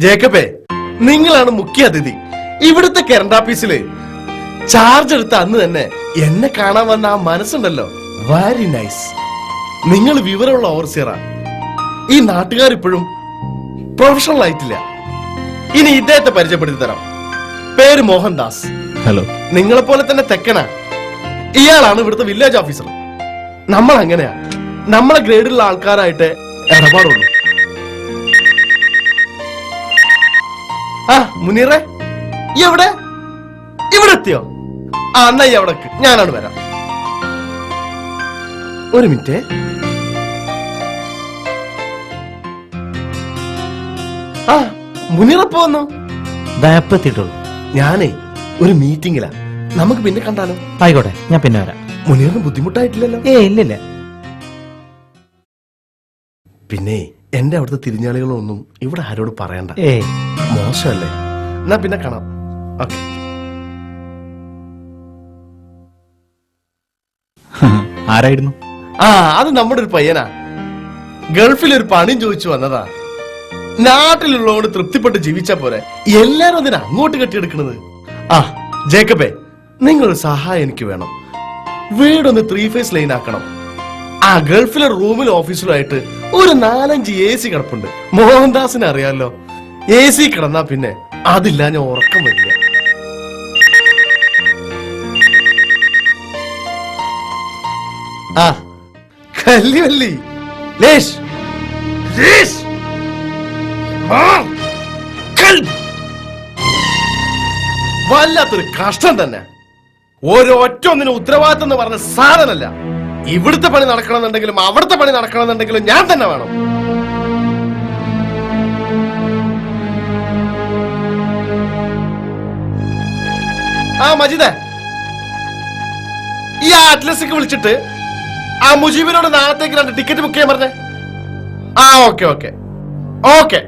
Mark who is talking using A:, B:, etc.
A: ജേക്കബേ, നിങ്ങളാണ് മുഖ്യ അതിഥി. ഇവിടുത്തെ കറണ്ട് ഓഫീസില് ചാർജ് എടുത്ത അന്ന് തന്നെ എന്നെ കാണാൻ വന്ന ആ മനസ്സുണ്ടല്ലോ, വെരി നൈസ്. നിങ്ങൾ വിവരമുള്ള ഓവർസിയറാ. ഈ നാട്ടുകാരിപ്പോഴും പ്രൊഫഷണൽ ആയിട്ടില്ല. ഇനി ഇദ്ദേഹത്തെ പരിചയപ്പെടുത്തി തരാം. പേര് മോഹൻദാസ്.
B: ഹലോ.
A: നിങ്ങളെ പോലെ തന്നെ തെക്കനാ. ഇയാളാണ് ഇവിടുത്തെ വില്ലേജ് ഓഫീസർ. നമ്മൾ അങ്ങനെയാ, നമ്മളെ ഗ്രേഡിലുള്ള ആൾക്കാരായിട്ട് ഇടപാടുള്ളൂ. ആ മുനീറെ, എവിടെ? ഇവിടെ എത്തിയോ? ആ എന്നാ ഈ അവിടെ ഞാനാണ് വരാം. ഒരു മിനിറ്റ്. ആ മുനീറപ്പോ വന്നു?
B: ദയപ്പെത്തിട്ടുള്ളൂ.
A: ഞാനേ ഒരു മീറ്റിംഗിലാ. നമുക്ക് പിന്നെ കണ്ടാലോ?
B: ആയിക്കോട്ടെ, ഞാൻ പിന്നെ വരാം.
A: മുനീറിന് ബുദ്ധിമുട്ടായിട്ടില്ലല്ലോ?
B: ഇല്ലില്ല.
A: പിന്നെ എന്റെ അവിടുത്തെ തിരിഞ്ഞാളികളൊന്നും ഇവിടെ ആരോട് പറയണ്ട. മോശമല്ലേ? എന്നാ പിന്നെ കാണാം. ഓക്കെ.
B: ആരായിരുന്നു?
A: ആ അത് നമ്മുടെ ഒരു പയ്യനാ. ഗൾഫിൽ ഒരു പണിയും ചോദിച്ചു വന്നതാ. നാട്ടിലുള്ളവരോട് തൃപ്തിപ്പെട്ട് ജീവിച്ചാ പോരെ, എല്ലാരും അതിനെ അങ്ങോട്ട് കെട്ടിയെടുക്കണത്. ആ ജേക്കബേ, നിങ്ങളൊരു സഹായം എനിക്ക് വേണം. വീടൊന്ന് 3 ഫേസ് ലൈൻ ആക്കണം. ആ ഗൾഫിലെ റൂമിലും ഓഫീസിലുമായിട്ട് ഒരു 4-5 AC കിടപ്പുണ്ട്. മോഹൻദാസിനെ അറിയാലോ, AC കിടന്നാ പിന്നെ അതില്ല ഞാൻ ഉറക്കം വരില്ല. ആ കല്ലിവല്ലി ലേഷ് ലേഷ് വല്ലാത്തൊരു കഷ്ടം തന്നെ. ഒരൊറ്റ ഒന്നിനും ഉത്തരവാദിത്തം എന്ന് പറഞ്ഞ സാധനമല്ല. ഇവിടുത്തെ പണി നടക്കണമെന്നുണ്ടെങ്കിലും അവിടുത്തെ പണി നടക്കണമെന്നുണ്ടെങ്കിലും ഞാൻ തന്നെ വേണം. ആ മജീദേ, ഈ അറ്റ്ലസിക്ക് വിളിച്ചിട്ട് ആ മുജീബിനോട് നാളത്തേക്ക് 2 ടിക്കറ്റ് ബുക്ക് ചെയ്യാൻ പറഞ്ഞേ. ആ ഓക്കെ ഓക്കെ ഓക്കെ.